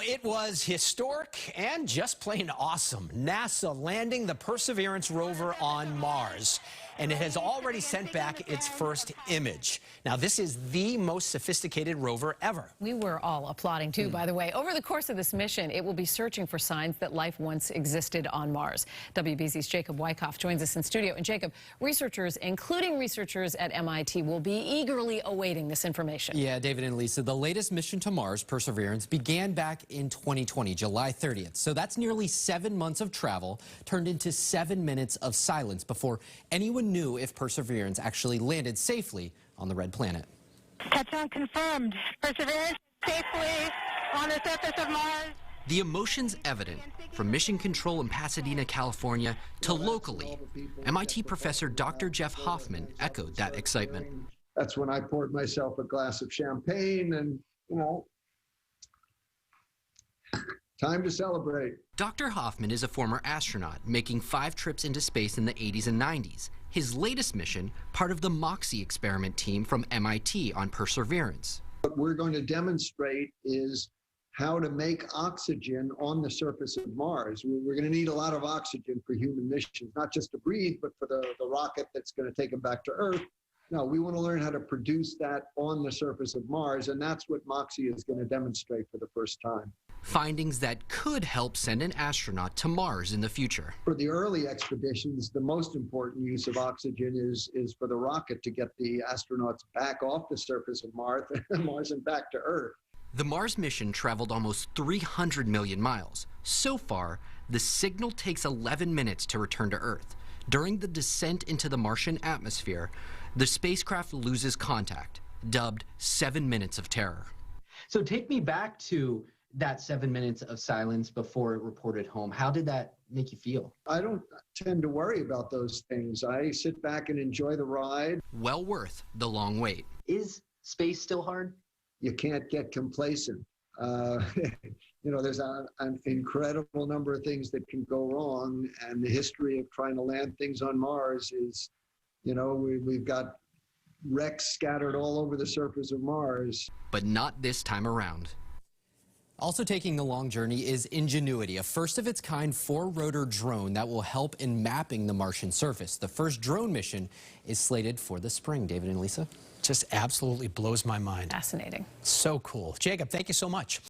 It was historic and just plain awesome. NASA landing the Perseverance rover on Mars, and it has already sent back its first image. Now, this is the most sophisticated rover ever. We were all applauding, too, by the way. Over the course of this mission, it will be searching for signs that life once existed on Mars. WBZ's Jacob Wycoff joins us in studio. And Jacob, researchers, including researchers at MIT, will be eagerly awaiting this information. Yeah, David and Lisa, the latest mission to Mars, Perseverance, began back in 2020, July 30th. So that's nearly 7 months of travel turned into 7 minutes of silence before anyone knew if Perseverance actually landed safely on the red planet. Touchdown confirmed. Perseverance safely on the surface of Mars. The emotion's evident from Mission Control in Pasadena, California, to locally. MIT professor Dr. Jeff Hoffman echoed that excitement. That's when I poured myself a glass of champagne and, time to celebrate. Dr. Hoffman is a former astronaut, making 5 trips into space in the 80s and 90s. His latest mission, part of the MOXIE experiment team from MIT on Perseverance. What we're going to demonstrate is how to make oxygen on the surface of Mars. We're going to need a lot of oxygen for human missions, not just to breathe, but for the rocket that's going to take them back to Earth. No, we want to learn how to produce that on the surface of Mars, and that's what MOXIE is going to demonstrate for the first time. Findings that could help send an astronaut to Mars in the future. For the early expeditions, the most important use of oxygen is for the rocket to get the astronauts back off the surface of Mars and back to Earth. The Mars mission traveled almost 300 million miles. So far, the signal takes 11 minutes to return to Earth. During the descent into the Martian atmosphere, the spacecraft loses contact, dubbed 7 minutes of terror. So take me back to that 7 minutes of silence before it reported home. How did that make you feel? I don't tend to worry about those things. I sit back and enjoy the ride. Well worth the long wait. Is space still hard? You can't get complacent. There's an incredible number of things that can go wrong, and the history of trying to land things on Mars is, we've got wrecks scattered all over the surface of Mars. But not this time around. Also taking the long journey is Ingenuity, a first-of-its-kind 4-rotor drone that will help in mapping the Martian surface. The first drone mission is slated for the spring. David and Lisa? Just absolutely blows my mind. Fascinating. So cool. Jacob, thank you so much.